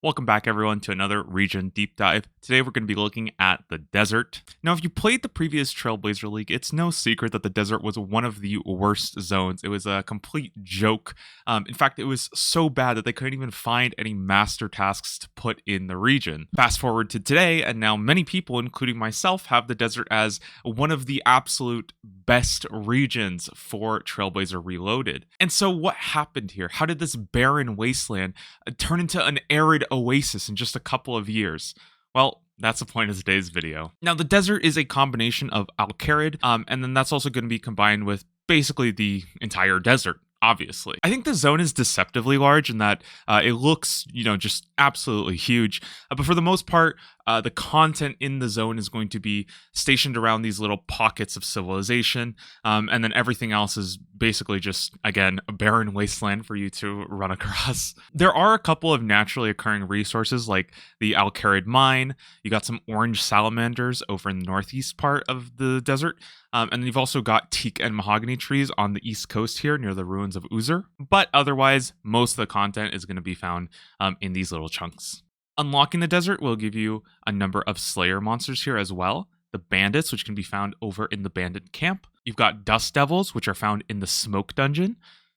Welcome back everyone to another region deep dive. Today we're going to be looking at the desert. Now if you played the previous Trailblazer League, it's no secret that the desert was one of the worst zones. It was a complete joke. In fact, it was so bad that they couldn't even find any master tasks to put in the region. Fast forward to today, and now many people, including myself, have the desert as one of the absolute best regions for Trailblazer Reloaded. And so what happened here? How did this barren wasteland turn into an arid oasis in just a couple of years? Well, that's the point of today's video. Now, the desert is a combination of Al-Kharid, and then that's also going to be combined with basically the entire desert. Obviously, I think the zone is deceptively large in that it looks, just absolutely huge. But for the most part, the content in the zone is going to be stationed around these little pockets of civilization. And then everything else is basically just, again, a barren wasteland for you to run across. There are a couple of naturally occurring resources like the Al-Kharid mine. You got some orange salamanders over in the northeast part of the desert. And then you've also got teak and mahogany trees on the east coast here near the ruins of Uzur. But otherwise, most of the content is going to be found in these little chunks. Unlocking the desert will give you a number of Slayer monsters here as well. The bandits, which can be found over in the bandit camp. You've got dust devils, which are found in the smoke dungeon.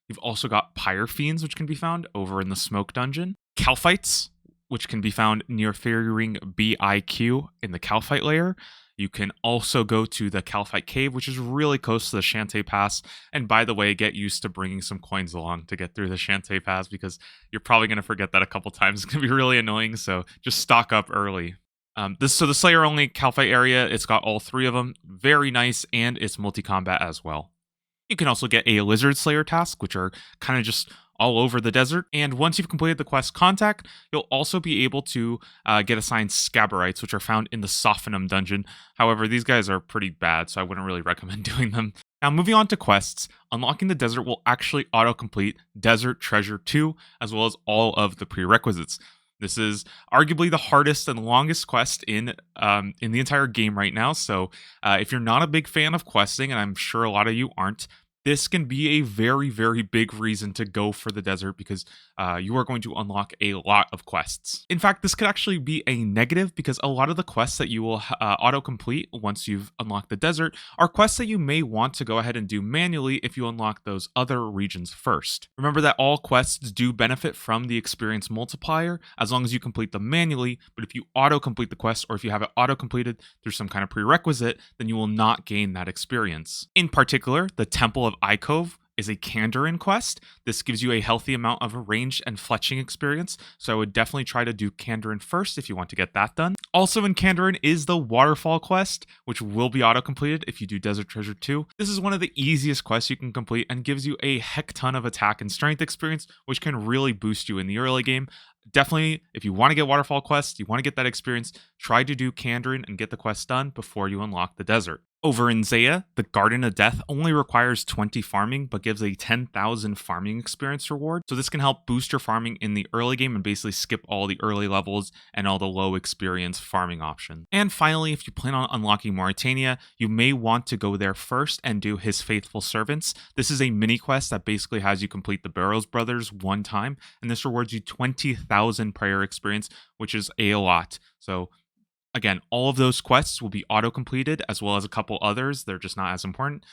You've also got pyre fiends, which can be found over in the smoke dungeon. Calphites, which can be found near Fairy Ring BIQ in the Calphite layer. You can also go to the Calphite Cave, which is really close to the Shantae Pass. And by the way, get used to bringing some coins along to get through the Shantae Pass because you're probably going to forget that a couple times. It's going to be really annoying, so just stock up early. The Slayer only Calphite area, it's got all three of them. Very nice, and it's multi-combat as well. You can also get a Lizard Slayer task, which are kind of just all over the desert. And once you've completed the quest Contact, you'll also be able to get assigned Scabberites, which are found in the Sophanum dungeon. However, these guys are pretty bad, so I wouldn't really recommend doing them. Now, moving on to quests, unlocking the desert will actually auto-complete Desert Treasure 2, as well as all of the prerequisites. This is arguably the hardest and longest quest in the entire game right now, so if you're not a big fan of questing, and I'm sure a lot of you aren't, this can be a very, very big reason to go for the desert because you are going to unlock a lot of quests. In fact, this could actually be a negative because a lot of the quests that you will auto-complete once you've unlocked the desert are quests that you may want to go ahead and do manually if you unlock those other regions first. Remember that all quests do benefit from the experience multiplier as long as you complete them manually, but if you auto-complete the quest or if you have it auto-completed through some kind of prerequisite, then you will not gain that experience. In particular, the Temple of Icove is a Kandarin quest. This gives you a healthy amount of ranged and fletching experience, so I would definitely try to do Kandarin first if you want to get that done. Also in Kandarin is the Waterfall quest, which will be auto-completed if you do Desert Treasure 2. This is one of the easiest quests you can complete and gives you a heck ton of attack and strength experience, which can really boost you in the early game. Definitely, if you want to get Waterfall quests, you want to get that experience, try to do Kandarin and get the quest done before you unlock the desert. Over in Zeah, the Garden of Death only requires 20 farming, but gives a 10,000 farming experience reward. So this can help boost your farming in the early game and basically skip all the early levels and all the low experience farming options. And finally, if you plan on unlocking Mauritania, you may want to go there first and do His Faithful Servants. This is a mini quest that basically has you complete the Barrows Brothers one time, and this rewards you 20,000 prayer experience, which is a lot. So again, all of those quests will be auto-completed, as well as a couple others. They're just not as important.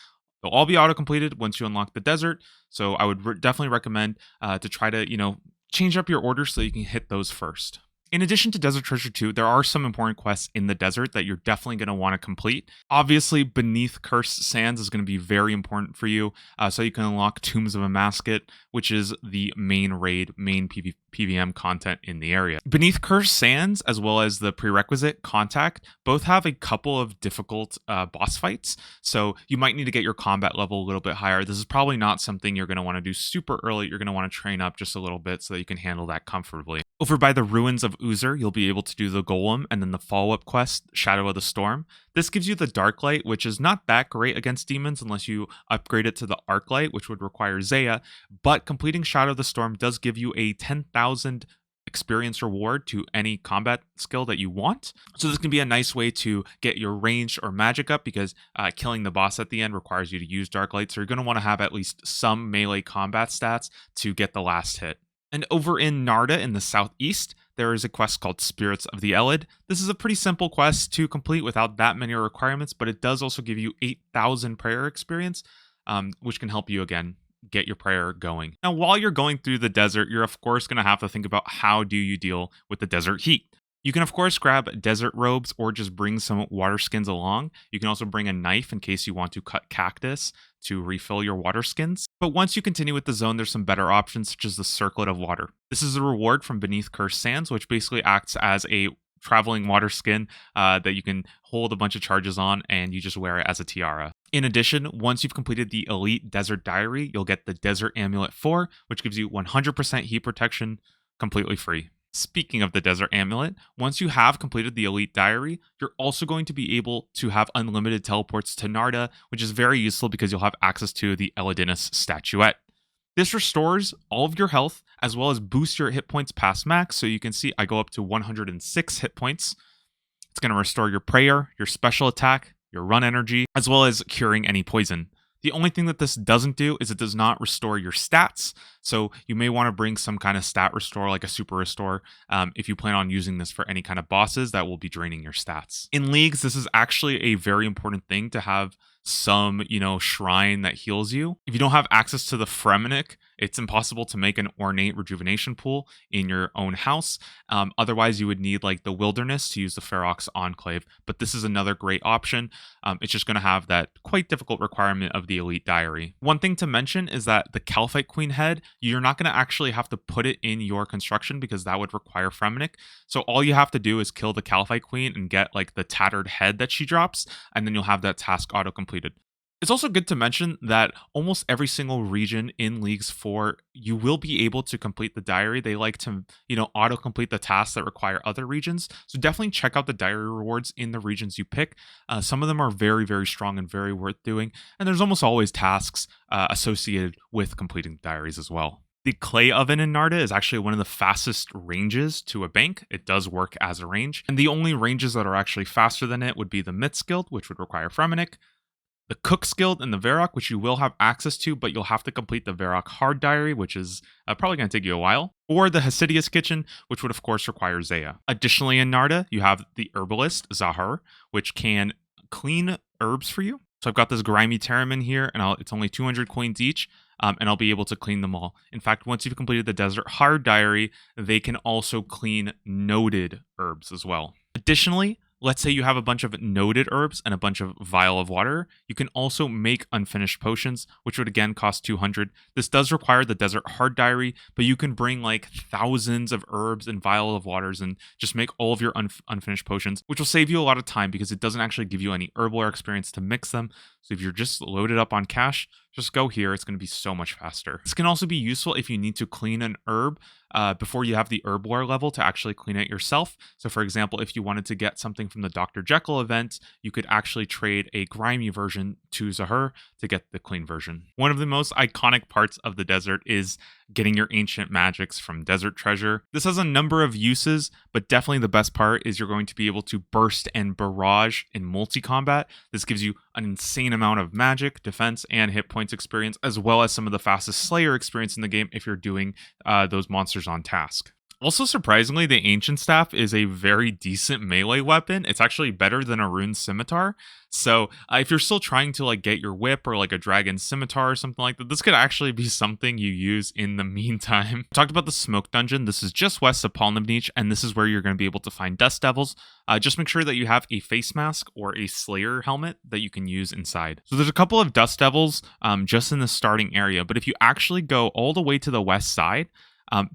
They'll all be auto-completed once you unlock the desert. So I would definitely recommend to try to, change up your order so you can hit those first. In addition to Desert Treasure 2, there are some important quests in the desert that you're definitely going to want to complete. Obviously, Beneath Cursed Sands is going to be very important for you, so you can unlock Tombs of Amascut, which is the main raid, main PVM content in the area. Beneath Cursed Sands, as well as the prerequisite Contact, both have a couple of difficult boss fights, so you might need to get your combat level a little bit higher. This is probably not something you're going to want to do super early. You're going to want to train up just a little bit so that you can handle that comfortably. Over by the ruins of Uzur, you'll be able to do the Golem and then the follow-up quest, Shadow of the Storm. This gives you the Dark Light, which is not that great against demons unless you upgrade it to the Arc Light, which would require Zeah, but completing Shadow of the Storm does give you a 10,000 experience reward to any combat skill that you want. So this can be a nice way to get your range or magic up because killing the boss at the end requires you to use Dark Light, so you're going to want to have at least some melee combat stats to get the last hit. And over in Narda in the southeast, there is a quest called Spirits of the Elid. This is a pretty simple quest to complete without that many requirements, but it does also give you 8,000 prayer experience, which can help you again get your prayer going. Now, while you're going through the desert, you're of course going to have to think about how do you deal with the desert heat. You can, of course, grab desert robes or just bring some water skins along. You can also bring a knife in case you want to cut cactus to refill your water skins. But once you continue with the zone, there's some better options, such as the Circlet of Water. This is a reward from Beneath Cursed Sands, which basically acts as a traveling water skin that you can hold a bunch of charges on, and you just wear it as a tiara. In addition, once you've completed the Elite Desert Diary, you'll get the Desert Amulet 4, which gives you 100% heat protection completely free. Speaking of the Desert Amulet, once you have completed the Elite Diary, you're also going to be able to have unlimited teleports to Narda, which is very useful because you'll have access to the Elidinus statuette. This restores all of your health, as well as boosts your hit points past max, so you can see I go up to 106 hit points. It's going to restore your prayer, your special attack, your run energy, as well as curing any poison. The only thing that this doesn't do is it does not restore your stats, so you may want to bring some kind of stat restore, like a super restore, if you plan on using this for any kind of bosses that will be draining your stats. In leagues, this is actually a very important thing to have some, shrine that heals you. If you don't have access to the Fremenic, it's impossible to make an ornate rejuvenation pool in your own house. Otherwise, you would need like the Wilderness to use the Ferox Enclave, but this is another great option. It's just going to have that quite difficult requirement of the Elite Diary. One thing to mention is that the Calphite Queen head, you're not going to actually have to put it in your construction because that would require Fremenic. So all you have to do is kill the Calphite Queen and get like the tattered head that she drops, and then you'll have that task auto completed. It's also good to mention that almost every single region in Leagues 4, you will be able to complete the diary. They like to, auto-complete the tasks that require other regions. So definitely check out the diary rewards in the regions you pick. Some of them are very, very strong and very worth doing. And there's almost always tasks associated with completing diaries as well. The clay oven in Narda is actually one of the fastest ranges to a bank. It does work as a range. And the only ranges that are actually faster than it would be the Myths Guild, which would require Fremenic, the Cook's Guild and the Varrock, which you will have access to, but you'll have to complete the Varrock Hard Diary, which is probably going to take you a while, or the Hasidius Kitchen, which would of course require Zaya. Additionally, in Narda, you have the Herbalist, Zahar, which can clean herbs for you. So I've got this grimy Terramin here, and it's only 200 coins each, and I'll be able to clean them all. In fact, once you've completed the Desert Hard Diary, they can also clean noted herbs as well. Additionally, let's say you have a bunch of noted herbs and a bunch of vial of water. You can also make unfinished potions, which would again cost 200. This does require the Desert Hard Diary, but you can bring like thousands of herbs and vial of waters and just make all of your unfinished potions, which will save you a lot of time because it doesn't actually give you any herblore experience to mix them. So if you're just loaded up on cash, just go here. It's going to be so much faster. This can also be useful if you need to clean an herb before you have the herblore level to actually clean it yourself. So for example, if you wanted to get something from the Dr. Jekyll event, you could actually trade a grimy version to Zahar to get the clean version. One of the most iconic parts of the desert is getting your ancient magics from Desert Treasure. This has a number of uses, but definitely the best part is you're going to be able to burst and barrage in multi-combat. This gives you an insane amount of magic, defense, and hit points experience, as well as some of the fastest Slayer experience in the game if you're doing those monsters on task. Also, surprisingly, the Ancient Staff is a very decent melee weapon. It's actually better than a Rune Scimitar. So if you're still trying to like get your whip or like a Dragon Scimitar or something like that, this could actually be something you use in the meantime. Talked about the Smoke Dungeon. This is just west of Polnibnich, and this is where you're going to be able to find Dust Devils. Just make sure that you have a face mask or a Slayer helmet that you can use inside. So there's a couple of Dust Devils just in the starting area, but if you actually go all the way to the west side,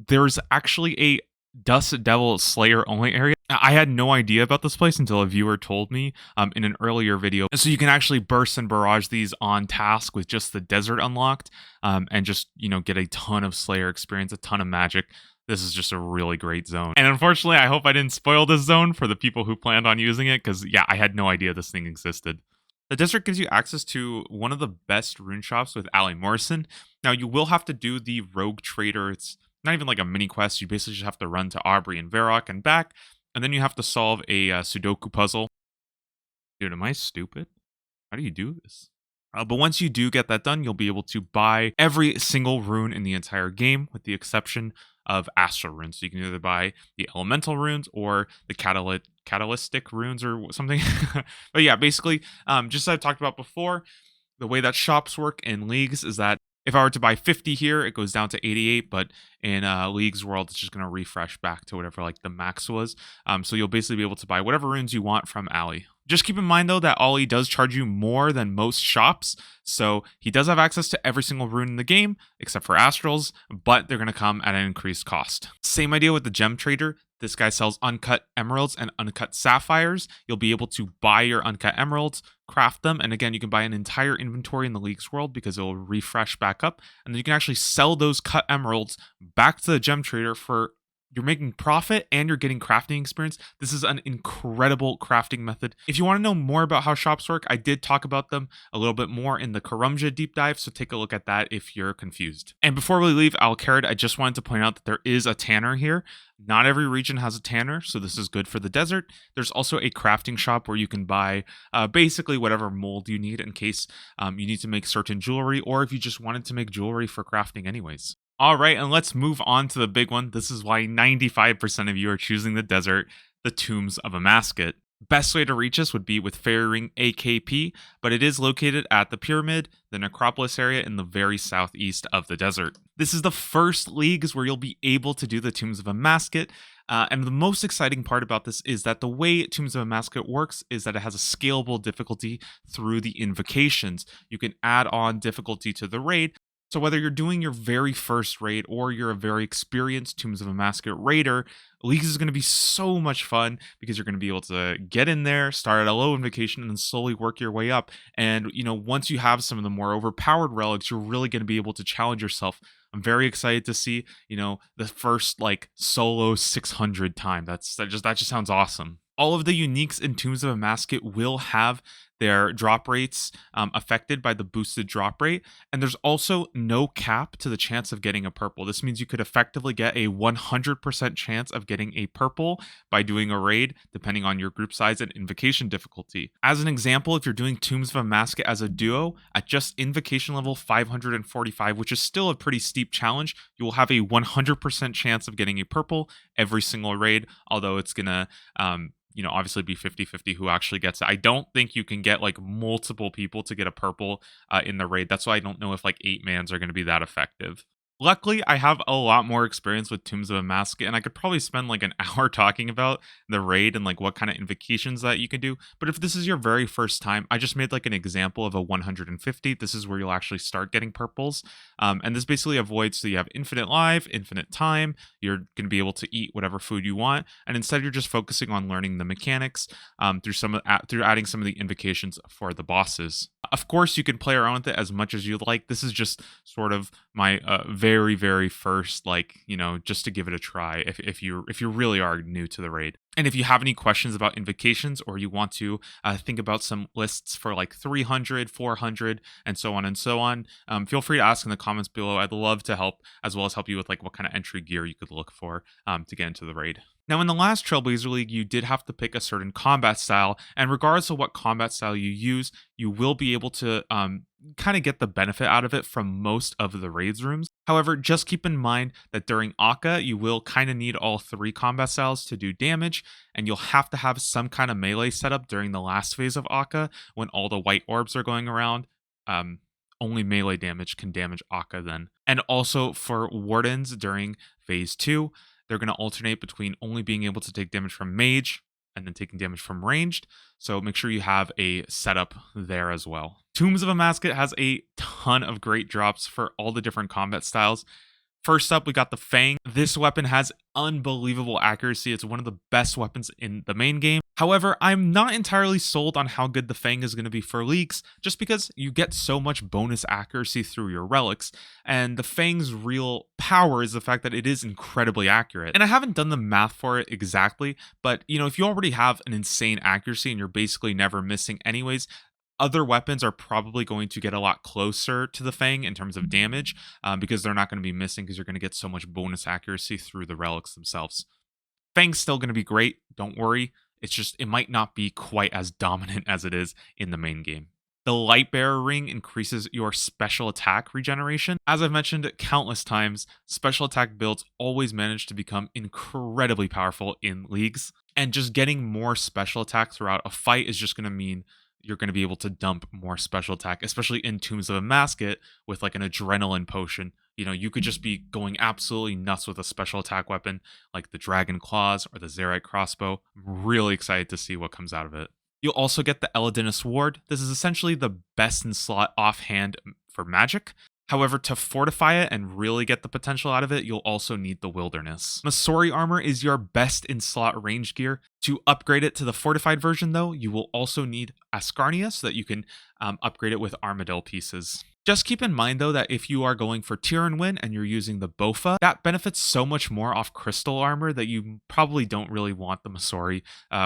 there's actually a Dust Devil Slayer only area. I had no idea about this place until a viewer told me in an earlier video. So you can actually burst and barrage these on task with just the desert unlocked and just, get a ton of Slayer experience, a ton of magic. This is just a really great zone. And unfortunately, I hope I didn't spoil this zone for the people who planned on using it because, yeah, I had no idea this thing existed. The desert gives you access to one of the best rune shops with Ali Morrison. Now, you will have to do the Rogue Trader. It's not even like a mini quest. You basically just have to run to Aubrey and Varrock and back, and then you have to solve a Sudoku puzzle. Dude, am I stupid? How do you do this? But once you do get that done, you'll be able to buy every single rune in the entire game, with the exception of astral runes. So you can either buy the elemental runes or the catalytic runes or something. But yeah, basically, just as I talked about before, the way that shops work in leagues is that if I were to buy 50 here, it goes down to 88, but in League's world, it's just going to refresh back to whatever like the max was. So you'll basically be able to buy whatever runes you want from Ali. Just keep in mind though that Ali does charge you more than most shops, so he does have access to every single rune in the game, except for Astrals, but they're going to come at an increased cost. Same idea with the gem trader. This guy sells uncut emeralds and uncut sapphires. You'll be able to buy your uncut emeralds, craft them, and again, you can buy an entire inventory in the League's world because it will refresh back up, and then you can actually sell those cut emeralds back to the gem trader for you're making profit and you're getting crafting experience. This is an incredible crafting method. If you want to know more about how shops work, I did talk about them a little bit more in the Karumja deep dive, so take a look at that if you're confused. And before we leave Alcarid, I just wanted to point out that there is a tanner here. Not every region has a tanner, so this is good for the desert. There's also a crafting shop where you can buy basically whatever mold you need in case you need to make certain jewelry, or if you just wanted to make jewelry for crafting anyways. All right, and let's move on to the big one. This is why 95% of you are choosing the desert, the Tombs of Amascut. Best way to reach us would be with Fairy Ring AKP, but it is located at the Pyramid, the Necropolis area in the very southeast of the desert. This is the first leagues where you'll be able to do the Tombs of Amascut, and the most exciting part about this is that the way Tombs of Amascut works is that it has a scalable difficulty through the invocations. You can add on difficulty to the raid. So whether you're doing your very first raid or you're a very experienced Tombs of Amascut raider, Leagues is going to be so much fun because you're going to be able to get in there, start at a low invocation, and then slowly work your way up. And, once you have some of the more overpowered relics, you're really going to be able to challenge yourself. I'm very excited to see, the first solo 600 time. That just sounds awesome. All of the uniques in Tombs of Amascut will have their drop rates affected by the boosted drop rate, and there's also no cap to the chance of getting a purple. This means you could effectively get a 100% chance of getting a purple by doing a raid, depending on your group size and invocation difficulty. As an example, if you're doing Tombs of Amascut as a duo at just invocation level 545, which is still a pretty steep challenge, you will have a 100% chance of getting a purple every single raid, although it's gonna obviously be 50-50 who actually gets it. I don't think you can get multiple people to get a purple in the raid. That's why I don't know if 8-mans are going to be that effective. Luckily, I have a lot more experience with Tombs of Amascut, and I could probably spend an hour talking about the raid and what kind of invocations that you can do. But if this is your very first time, I just made an example of a 150. This is where you'll actually start getting purples. And this basically avoids, so you have infinite life, infinite time. You're going to be able to eat whatever food you want, and instead you're just focusing on learning the mechanics through adding some of the invocations for the bosses. Of course, you can play around with it as much as you like. This is just sort of my very, very first, just to give it a try if you really are new to the raid. And if you have any questions about invocations, or you want to think about some lists for 300, 400, and so on, feel free to ask in the comments below. I'd love to help, as well as help you with what kind of entry gear you could look for to get into the raid. Now, in the last Trailblazer League, you did have to pick a certain combat style, and regardless of what combat style you use, you will be able to kind of get the benefit out of it from most of the raids rooms. However, just keep in mind that during Akka, you will kind of need all 3 combat styles to do damage, and you'll have to have some kind of melee setup during the last phase of Akka when all the white orbs are going around. Only melee damage can damage Akka then. And also for Wardens during phase 2, they're going to alternate between only being able to take damage from mage and then taking damage from ranged. So make sure you have a setup there as well. Tombs of Amascut has a ton of great drops for all the different combat styles. First up, we got the Fang. This weapon has unbelievable accuracy. It's one of the best weapons in the main game. However, I'm not entirely sold on how good the Fang is going to be for leaks, just because you get so much bonus accuracy through your relics, and the Fang's real power is the fact that it is incredibly accurate. And I haven't done the math for it exactly, but if you already have an insane accuracy and you're basically never missing anyways, other weapons are probably going to get a lot closer to the Fang in terms of damage because they're not going to be missing, because you're going to get so much bonus accuracy through the relics themselves. Fang's still going to be great, don't worry. It's just, it might not be quite as dominant as it is in the main game. The Light Bearer ring increases your special attack regeneration. As I've mentioned countless times, special attack builds always manage to become incredibly powerful in leagues. And just getting more special attack throughout a fight is just going to mean you're going to be able to dump more special attack, especially in Tombs of Amascut with like an adrenaline potion. You could just be going absolutely nuts with a special attack weapon like the Dragon Claws or the Zerite Crossbow. I'm really excited to see what comes out of it. You'll also get the Eladina Sword. This is essentially the best in slot offhand for magic. However, to fortify it and really get the potential out of it, you'll also need the Wilderness. Masori armor is your best in slot range gear. To upgrade it to the fortified version, though, you will also need Ascarnia so that you can upgrade it with Armadillo pieces. Just keep in mind, though, that if you are going for Tyrion Win and you're using the Bofa, that benefits so much more off crystal armor that you probably don't really want the Masori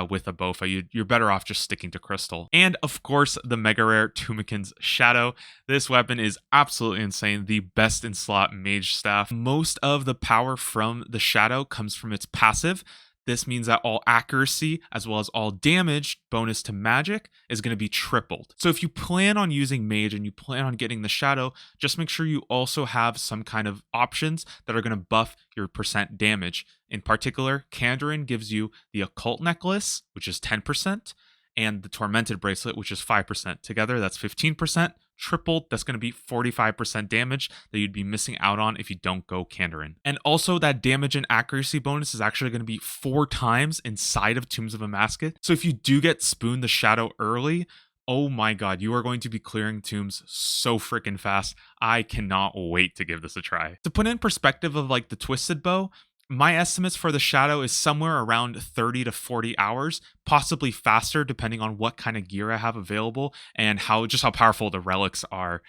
with a Bofa. You're better off just sticking to crystal. And, of course, the Mega Rare Tumikin's Shadow. This weapon is absolutely insane. The best in slot mage staff. Most of the power from the Shadow comes from its passive. This means that all accuracy as well as all damage bonus to magic is going to be tripled. So if you plan on using mage and you plan on getting the shadow, just make sure you also have some kind of options that are going to buff your percent damage. In particular, Kandarin gives you the occult necklace, which is 10%, and the tormented bracelet, which is 5%. Together, that's 15%. Tripled, that's going to be 45% damage that you'd be missing out on if you don't go Kandarin. And also that damage and accuracy bonus is actually going to be 4 times inside of Tombs of Amascut. So if you do get Spoon the Shadow early, oh my god, you are going to be clearing tombs so freaking fast. I cannot wait to give this a try. To put in perspective of like the Twisted Bow, my estimates for the Shadow is somewhere around 30 to 40 hours, possibly faster depending on what kind of gear I have available and how powerful the relics are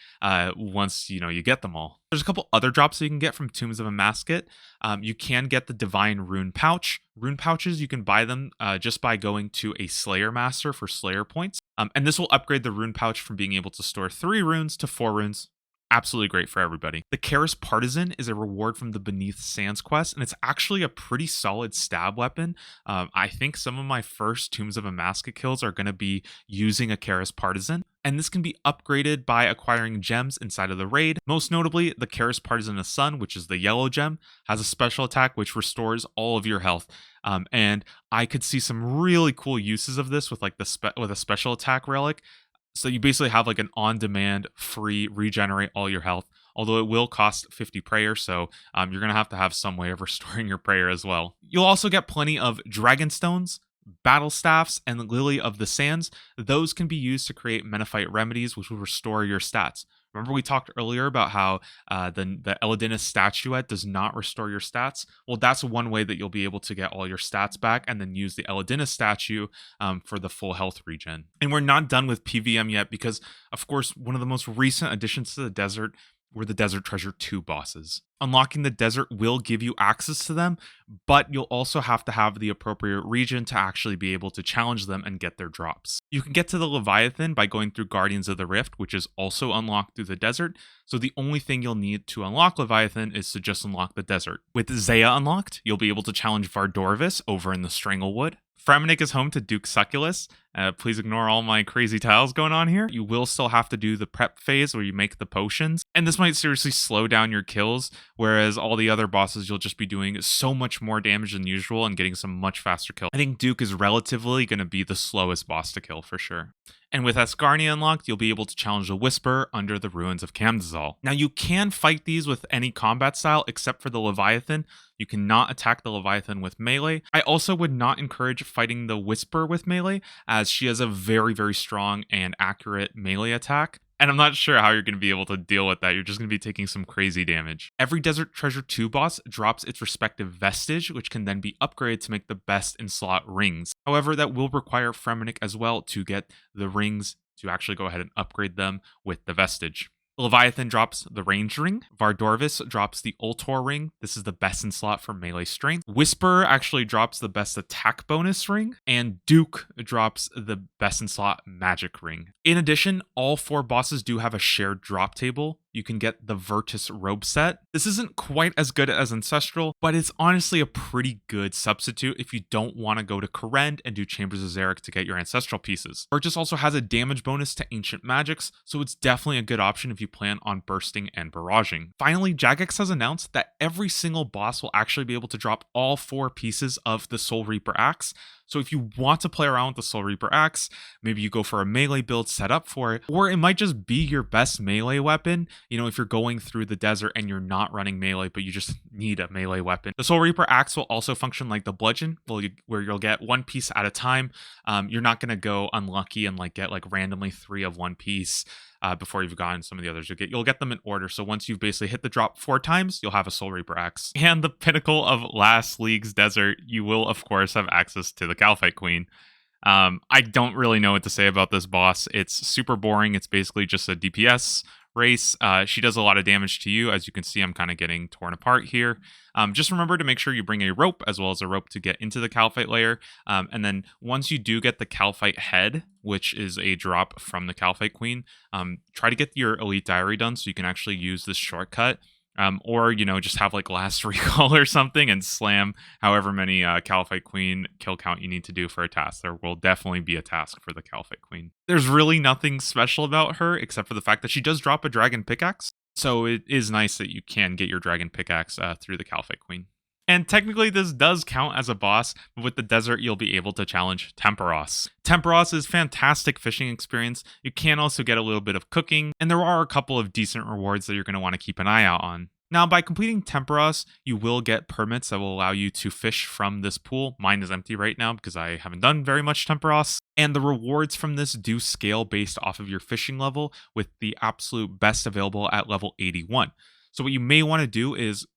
once you get them all. There's a couple other drops that you can get from Tombs of Amascut. You can get the Divine Rune Pouch. Rune pouches, you can buy them just by going to a Slayer Master for Slayer points. And this will upgrade the Rune Pouch from being able to store 3 runes to 4 runes. Absolutely great for everybody. The Karis Partisan is a reward from the Beneath Sands quest, and it's actually a pretty solid stab weapon. I think some of my first Tombs of Amascut kills are going to be using a Karis Partisan, and this can be upgraded by acquiring gems inside of the raid. Most notably, the Karis Partisan of Sun, which is the yellow gem, has a special attack which restores all of your health. And I could see some really cool uses of this with like with a special attack relic. So you basically have like an on-demand free regenerate all your health, although it will cost 50 prayer, so you're going to have some way of restoring your prayer as well. You'll also get plenty of Dragon Stones, Battle Staffs, and the Lily of the Sands. Those can be used to create Menophyte remedies, which will restore your stats. Remember we talked earlier about how the Eladina statuette does not restore your stats? Well, that's one way that you'll be able to get all your stats back and then use the Eladina statue for the full health regen. And we're not done with PVM yet because, of course, one of the most recent additions to the desert were the Desert Treasure 2 bosses. Unlocking the desert will give you access to them, but you'll also have to have the appropriate region to actually be able to challenge them and get their drops. You can get to the Leviathan by going through Guardians of the Rift, which is also unlocked through the desert, so the only thing you'll need to unlock Leviathan is to just unlock the desert. With Zaya unlocked, you'll be able to challenge Vardorvis over in the Stranglewood. Fremennik is home to Duke Succulus. Please ignore all my crazy tiles going on here. You will still have to do the prep phase where you make the potions, and this might seriously slow down your kills, whereas all the other bosses you'll just be doing so much more damage than usual and getting some much faster kills. I think Duke is relatively going to be the slowest boss to kill for sure. And with Ascarnia unlocked, you'll be able to challenge the Whisperer under the ruins of Camdazal. Now, you can fight these with any combat style except for the Leviathan. You cannot attack the Leviathan with melee. I also would not encourage fighting the Whisperer with melee, as she has a very, very strong and accurate melee attack. And I'm not sure how you're going to be able to deal with that. You're just going to be taking some crazy damage. Every Desert Treasure 2 boss drops its respective vestige, which can then be upgraded to make the best in slot rings. However, that will require Fremennik as well to get the rings to actually go ahead and upgrade them with the vestige. Leviathan drops the range ring. Vardorvis drops the Ultor ring. This is the best in slot for melee strength. Whisperer actually drops the best attack bonus ring. And Duke drops the best in slot magic ring. In addition, all 4 bosses do have a shared drop table you can get the Virtus robe set. This isn't quite as good as Ancestral, but it's honestly a pretty good substitute if you don't want to go to Kourend and do Chambers of Xeric to get your Ancestral pieces. Virtus also has a damage bonus to Ancient Magics, so it's definitely a good option if you plan on bursting and barraging. Finally, Jagex has announced that every single boss will actually be able to drop all 4 pieces of the Soul Reaper Axe. So if you want to play around with the Soul Reaper Axe, maybe you go for a melee build set up for it, or it might just be your best melee weapon. You know, if you're going through the desert and you're not running melee, but you just need a melee weapon. The Soul Reaper Axe will also function like the Bludgeon, where you'll get 1 piece at a time. You're not going to go unlucky and get randomly 3 of 1 piece. Before you've gotten some of the others. You'll get them in order. So once you've basically hit the drop 4 times, you'll have a Soul Reaper Axe. And the pinnacle of last League's desert, you will of course have access to the Calphite Queen. I don't really know what to say about this boss. It's super boring. It's basically just a DPS race. She does a lot of damage to you. As you can see, I'm kind of getting torn apart here. Just remember to make sure you bring a rope as well as a rope to get into the Calphite layer. And then once you do get the Calphite head, which is a drop from the Calphite Queen, try to get your Elite Diary done so you can actually use this shortcut. Or, just have last recall or something and slam however many Calphite Queen kill count you need to do for a task. There will definitely be a task for the Calphite Queen. There's really nothing special about her except for the fact that she does drop a dragon pickaxe. So it is nice that you can get your dragon pickaxe through the Calphite Queen. And technically this does count as a boss, but with the desert you'll be able to challenge Temperos. Temperos is fantastic fishing experience. You can also get a little bit of cooking, and there are a couple of decent rewards that you're going to want to keep an eye out on. Now, by completing Temperos, you will get permits that will allow you to fish from this pool. Mine is empty right now because I haven't done very much Temperos. And the rewards from this do scale based off of your fishing level, with the absolute best available at level 81. So what you may want to do is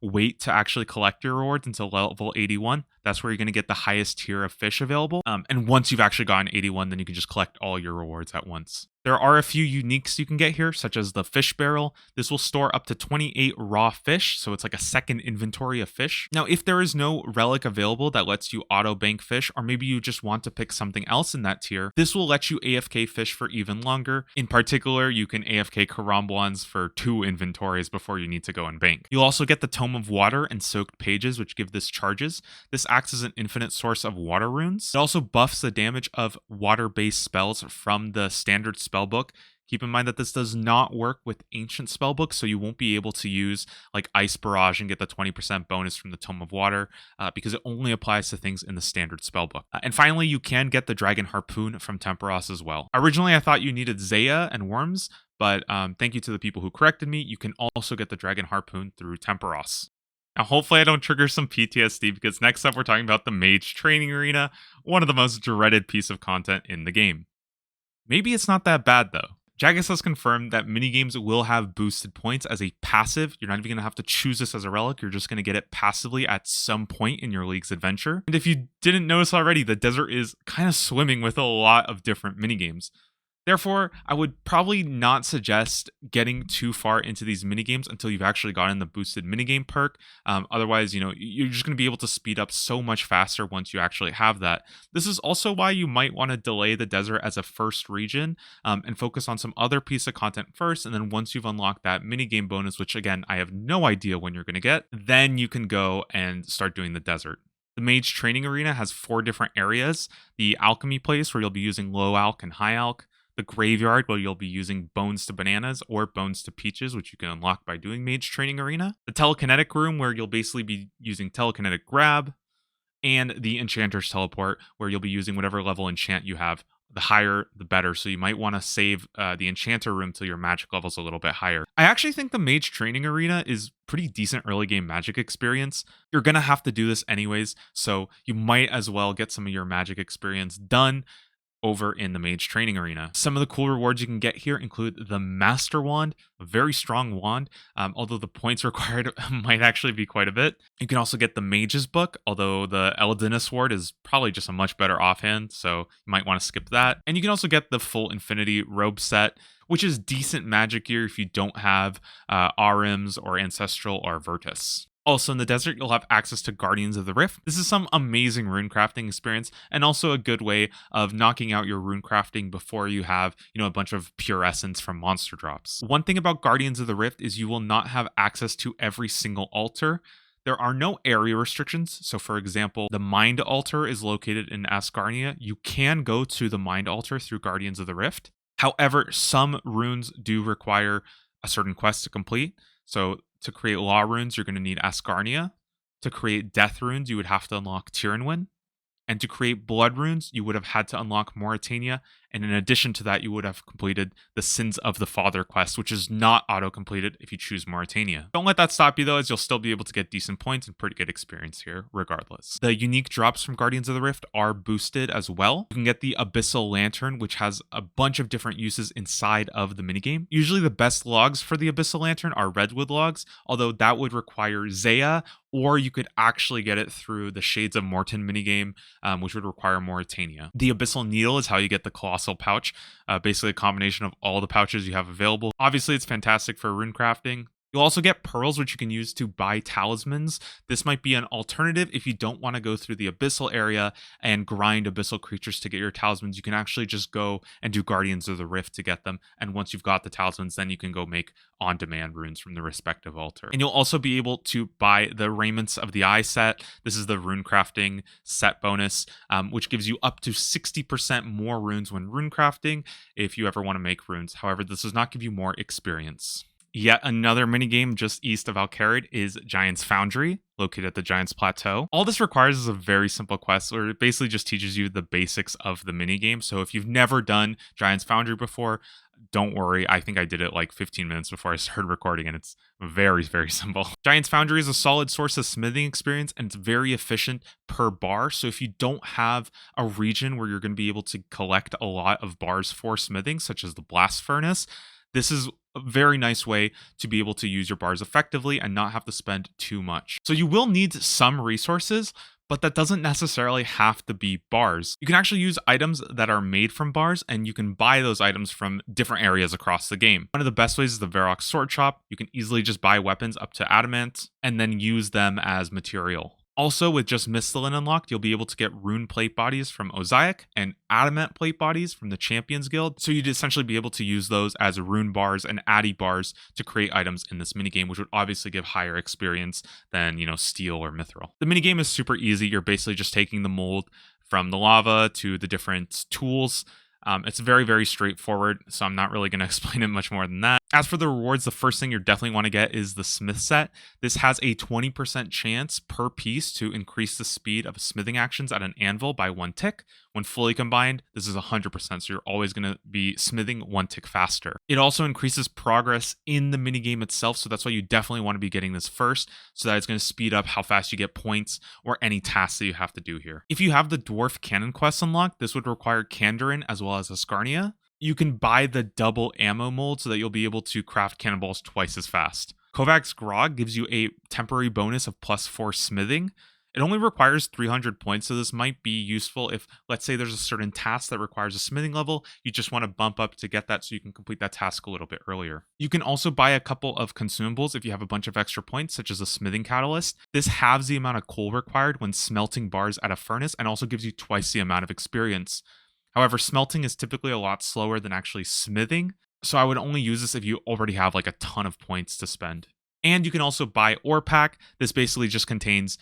wait to actually collect your rewards until level 81. That's where you're going to get the highest tier of fish available. And once you've actually gotten 81, then you can just collect all your rewards at once. There are a few uniques you can get here, such as the fish barrel. This will store up to 28 raw fish, so it's like a second inventory of fish. Now, if there is no relic available that lets you auto bank fish, or maybe you just want to pick something else in that tier, this will let you AFK fish for even longer. In particular, you can AFK Karamblons for 2 inventories before you need to go and bank. You'll also get the Tome of Water and Soaked Pages, which give this charges. This acts as an infinite source of water runes. It also buffs the damage of water-based spells from the standard spellbook. Keep in mind that this does not work with ancient spellbooks, so you won't be able to use Ice Barrage and get the 20% bonus from the Tome of Water because it only applies to things in the standard spellbook. And finally, you can get the Dragon Harpoon from Temperos as well. Originally, I thought you needed Zaya and Worms, but thank you to the people who corrected me. You can also get the Dragon Harpoon through Temperos. Now, hopefully I don't trigger some PTSD, because next up we're talking about the Mage Training Arena, one of the most dreaded piece of content in the game. Maybe it's not that bad though. Jagex has confirmed that minigames will have boosted points as a passive. You're not even going to have to choose this as a relic. You're just going to get it passively at some point in your league's adventure. And if you didn't notice already, the desert is kind of swimming with a lot of different minigames. Therefore, I would probably not suggest getting too far into these minigames until you've actually gotten the boosted minigame perk. Otherwise, you're just going to be able to speed up so much faster once you actually have that. This is also why you might want to delay the desert as a first region and focus on some other piece of content first. And then once you've unlocked that minigame bonus, which again, I have no idea when you're going to get, then you can go and start doing the desert. The Mage Training Arena has 4 different areas. The Alchemy Place, where you'll be using Low Alch and High Alch. The Graveyard, where you'll be using Bones to Bananas or Bones to Peaches, which you can unlock by doing Mage Training Arena. The Telekinetic Room, where you'll basically be using Telekinetic Grab. And the Enchanter's Teleport, where you'll be using whatever level enchant you have. The higher, the better. So you might want to save the Enchanter Room till your magic level's a little bit higher. I actually think the Mage Training Arena is pretty decent early game magic experience. You're going to have to do this anyways, so you might as well get some of your magic experience done over in the Mage Training Arena. Some of the cool rewards you can get here include the Master Wand, a very strong wand, although the points required might actually be quite a bit. You can also get the Mage's Book, although the Eldina Sword is probably just a much better offhand, so you might want to skip that. And you can also get the full Infinity Robe set, which is decent magic gear if you don't have Arims or Ancestral or Virtus. Also in the desert, you'll have access to Guardians of the Rift. This is some amazing rune crafting experience and also a good way of knocking out your rune crafting before you have, a bunch of pure essence from monster drops. One thing about Guardians of the Rift is you will not have access to every single altar. There are no area restrictions. So, for example, the Mind Altar is located in Asgarnia. You can go to the Mind Altar through Guardians of the Rift. However, some runes do require a certain quest to complete. So, to create Law runes, you're going to need Asgarnia. To create Death runes, you would have to unlock Tyrannwyn. And to create Blood runes, you would have had to unlock Mauritania. And in addition to that, you would have completed the Sins of the Father quest, which is not auto-completed if you choose Mauritania. Don't let that stop you, though, as you'll still be able to get decent points and pretty good experience here, regardless. The unique drops from Guardians of the Rift are boosted as well. You can get the Abyssal Lantern, which has a bunch of different uses inside of the minigame. Usually the best logs for the Abyssal Lantern are Redwood logs, although that would require Zaya, or you could actually get it through the Shades of Morton minigame, which would require Mauritania. The Abyssal Needle is how you get the Colossal Pouch, basically a combination of all the pouches you have available. Obviously, it's fantastic for rune crafting. You'll also get pearls, which you can use to buy talismans. This might be an alternative if you don't want to go through the abyssal area and grind abyssal creatures to get your talismans. You can actually just go and do Guardians of the Rift to get them. And once you've got the talismans, then you can go make on-demand runes from the respective altar. And you'll also be able to buy the Raiments of the Eye set. This is the rune crafting set bonus, which gives you up to 60% more runes when rune crafting if you ever want to make runes. However, this does not give you more experience. Yet another minigame just east of Alcarid is Giant's Foundry, located at the Giant's Plateau. All this requires is a very simple quest where it basically just teaches you the basics of the minigame. So if you've never done Giant's Foundry before, don't worry. I think I did it like 15 minutes before I started recording, and it's very, very simple. Giant's Foundry is a solid source of smithing experience, and it's very efficient per bar. So if you don't have a region where you're going to be able to collect a lot of bars for smithing, such as the Blast Furnace, this is a very nice way to be able to use your bars effectively and not have to spend too much. So you will need some resources, but that doesn't necessarily have to be bars. You can actually use items that are made from bars, and you can buy those items from different areas across the game. One of the best ways is the Varrock Sword Shop. You can easily just buy weapons up to adamant and then use them as material. Also, with just Misthalin unlocked, you'll be able to get rune plate bodies from Ozaic and adamant plate bodies from the Champions Guild. So you'd essentially be able to use those as rune bars and addy bars to create items in this minigame, which would obviously give higher experience than, steel or mithril. The minigame is super easy. You're basically just taking the mold from the lava to the different tools. It's very, very straightforward, so I'm not really going to explain it much more than that. As for the rewards, the first thing you definitely want to get is the Smith set. This has a 20% chance per piece to increase the speed of smithing actions at an anvil by 1 tick. When fully combined, this is 100%, so you're always going to be smithing 1 tick faster. It also increases progress in the minigame itself, so that's why you definitely want to be getting this first, so that it's going to speed up how fast you get points or any tasks that you have to do here. If you have the Dwarf Cannon quest unlocked, this would require Kandarin as well as Asgarnia. You can buy the double ammo mold so that you'll be able to craft cannonballs twice as fast. Kovac's Grog gives you a temporary bonus of +4 smithing. It only requires 300 points, so this might be useful if, let's say, there's a certain task that requires a smithing level. You just want to bump up to get that so you can complete that task a little bit earlier. You can also buy a couple of consumables if you have a bunch of extra points, such as a smithing catalyst. This halves the amount of coal required when smelting bars at a furnace and also gives you twice the amount of experience. However, smelting is typically a lot slower than actually smithing, so I would only use this if you already have like a ton of points to spend. And you can also buy Ore Pack. This basically just contains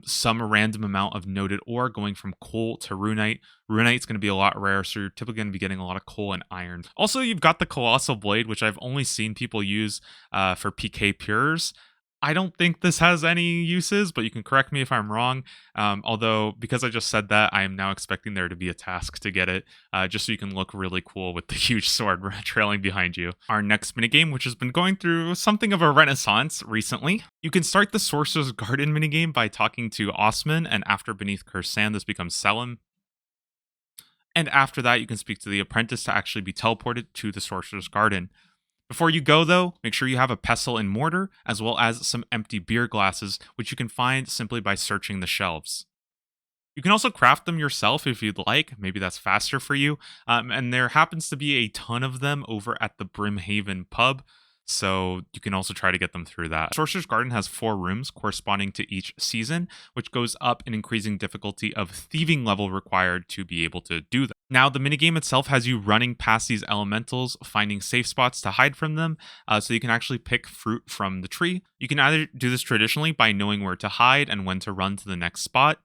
some random amount of noted ore going from coal to runite. Runite's going to be a lot rare, so you're typically going to be getting a lot of coal and iron. Also, you've got the Colossal Blade, which I've only seen people use for PK Purers. I don't think this has any uses, but you can correct me if I'm wrong. Although, because I just said that, I am now expecting there to be a task to get it, just so you can look really cool with the huge sword trailing behind you. Our next minigame, which has been going through something of a renaissance recently. You can start the Sorcerer's Garden minigame by talking to Osman, and after Beneath Cursed Sand, this becomes Selim. And after that, you can speak to the apprentice to actually be teleported to the Sorcerer's Garden. Before you go, though, make sure you have a pestle and mortar, as well as some empty beer glasses, which you can find simply by searching the shelves. You can also craft them yourself if you'd like. Maybe that's faster for you. And there happens to be a ton of them over at the Brimhaven pub. So you can also try to get them through that. Sorcerer's Garden has 4 rooms corresponding to each season, which goes up in increasing difficulty of thieving level required to be able to do that. Now, the minigame itself has you running past these elementals, finding safe spots to hide from them, so you can actually pick fruit from the tree. You can either do this traditionally by knowing where to hide and when to run to the next spot.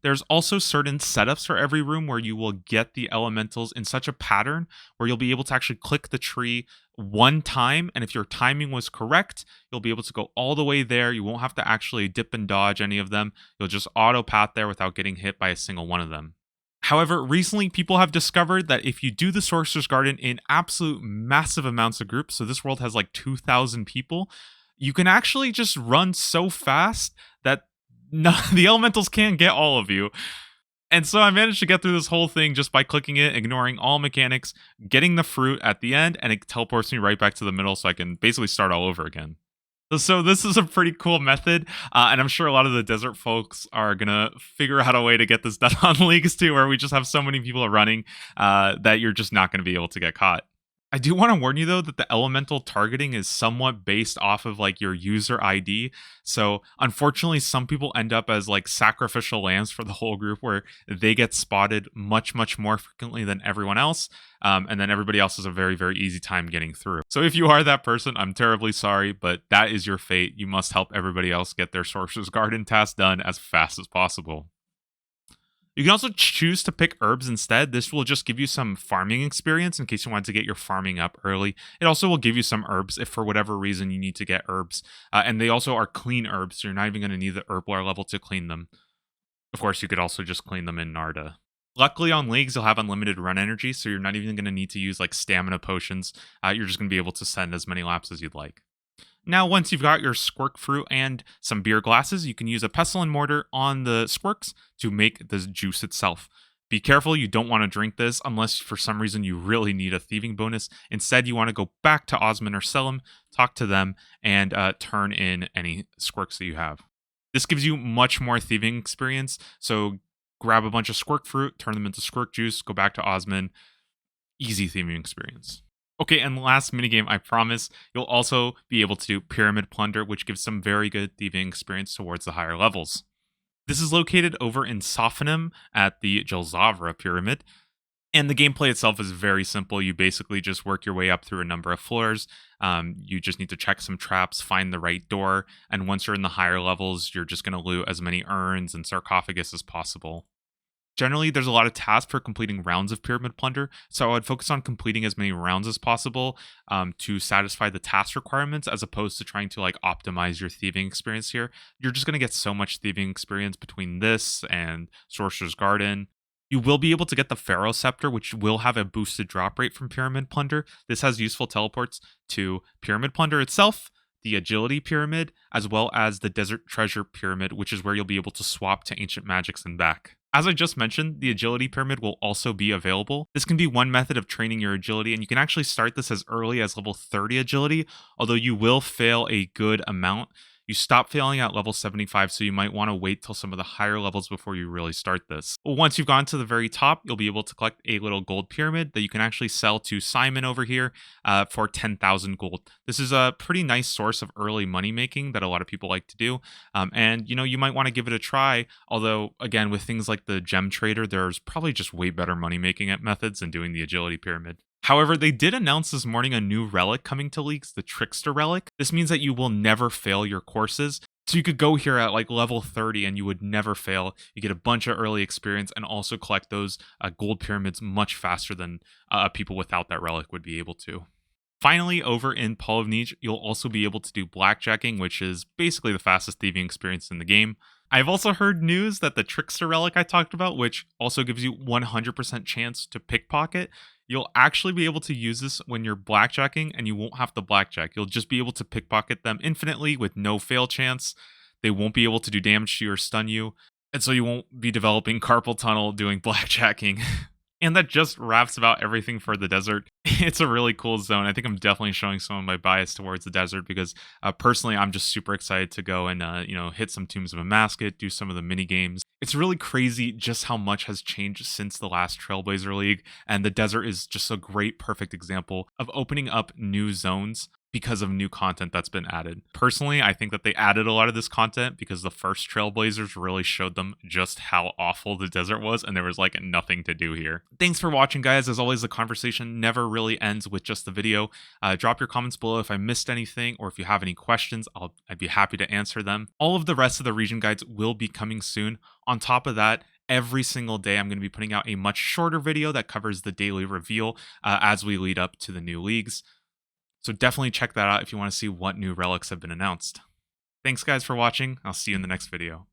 There's also certain setups for every room where you will get the elementals in such a pattern where you'll be able to actually click the tree one time. And if your timing was correct, you'll be able to go all the way there. You won't have to actually dip and dodge any of them. You'll just auto path there without getting hit by a single one of them. However, recently people have discovered that if you do the Sorcerer's Garden in absolute massive amounts of groups, so this world has like 2,000 people, you can actually just run so fast that the elementals can't get all of you. And so I managed to get through this whole thing just by clicking it, ignoring all mechanics, getting the fruit at the end, and it teleports me right back to the middle so I can basically start all over again. So this is a pretty cool method, and I'm sure a lot of the desert folks are gonna figure out a way to get this done on leagues too, where we just have so many people running that you're just not gonna be able to get caught. I do want to warn you though that the elemental targeting is somewhat based off of like your user ID. So unfortunately, some people end up as like sacrificial lambs for the whole group where they get spotted much more frequently than everyone else. And then everybody else has a very easy time getting through. So if you are that person, I'm terribly sorry, but that is your fate. You must help everybody else get their Sorcerer's Garden task done as fast as possible. You can also choose to pick herbs instead. This will just give you some farming experience in case you want to get your farming up early. It also will give you some herbs if for whatever reason you need to get herbs. And they also are clean herbs, so you're not even going to need the herblore level to clean them. Of course, you could also just clean them in Narda. Luckily on leagues, you'll have unlimited run energy, so you're not even going to need to use like stamina potions. You're just going to be able to send as many laps as you'd like. Now, once you've got your squirk fruit and some beer glasses, you can use a pestle and mortar on the squirks to make the juice itself. Be careful, you don't want to drink this unless for some reason you really need a thieving bonus. Instead, you want to go back to Osmond or Selim, talk to them, and turn in any squirks that you have. This gives you much more thieving experience, so grab a bunch of squirk fruit, turn them into squirk juice, go back to Osmond. Easy thieving experience. Okay, and last minigame, I promise, you'll also be able to do Pyramid Plunder, which gives some very good thieving experience towards the higher levels. This is located over in Sophanim at the Jelzavra Pyramid, and the gameplay itself is very simple. You basically just work your way up through a number of floors. You just need to check some traps, find the right door, and once you're in the higher levels, you're just going to loot as many urns and sarcophagus as possible. Generally, there's a lot of tasks for completing rounds of Pyramid Plunder, so I would focus on completing as many rounds as possible to satisfy the task requirements as opposed to trying to like optimize your thieving experience here. You're just going to get so much thieving experience between this and Sorcerer's Garden. You will be able to get the Pharaoh Scepter, which will have a boosted drop rate from Pyramid Plunder. This has useful teleports to Pyramid Plunder itself, the Agility Pyramid, as well as the Desert Treasure Pyramid, which is where you'll be able to swap to Ancient Magics and back. As I just mentioned, the Agility Pyramid will also be available. This can be one method of training your agility, and you can actually start this as early as level 30 agility, although you will fail a good amount. You stop failing at level 75, so you might want to wait till some of the higher levels before you really start this. Once you've gone to the very top, you'll be able to collect a little gold pyramid that you can actually sell to Simon over here for 10,000 gold. This is a pretty nice source of early money making that a lot of people like to do. And you might want to give it a try, although again, with things like the gem trader, there's probably just way better money making methods than doing the agility pyramid. However, they did announce this morning a new relic coming to leagues, the Trickster Relic. This means that you will never fail your courses. So you could go here at like level 30 and you would never fail. You get a bunch of early experience and also collect those gold pyramids much faster than people without that relic would be able to. Finally, over in Paul of Niche, you'll also be able to do blackjacking, which is basically the fastest thieving experience in the game. I've also heard news that the Trickster Relic I talked about, which also gives you 100% chance to pickpocket, you'll actually be able to use this when you're blackjacking and you won't have to blackjack. You'll just be able to pickpocket them infinitely with no fail chance. They won't be able to do damage to you or stun you. And so you won't be developing carpal tunnel doing blackjacking. And that just wraps about everything for the desert. It's a really cool zone. I think I'm definitely showing some of my bias towards the desert because personally, I'm just super excited to go and hit some Tombs of Amascut, do some of the mini games. It's really crazy just how much has changed since the last Trailblazer League, and the desert is just a great, perfect example of opening up new zones. because of new content that's been added. Personally, I think that they added a lot of this content because the first Trailblazers really showed them just how awful the desert was, and there was like nothing to do here. Thanks for watching, guys. As always, the conversation never really ends with just the video. Drop your comments below if I missed anything, or if you have any questions, I'd be happy to answer them. All of the rest of the region guides will be coming soon. On top of that, every single day I'm going to be putting out a much shorter video that covers the daily reveal as we lead up to the new leagues. So definitely check that out if you want to see what new relics have been announced. Thanks guys for watching. I'll see you in the next video.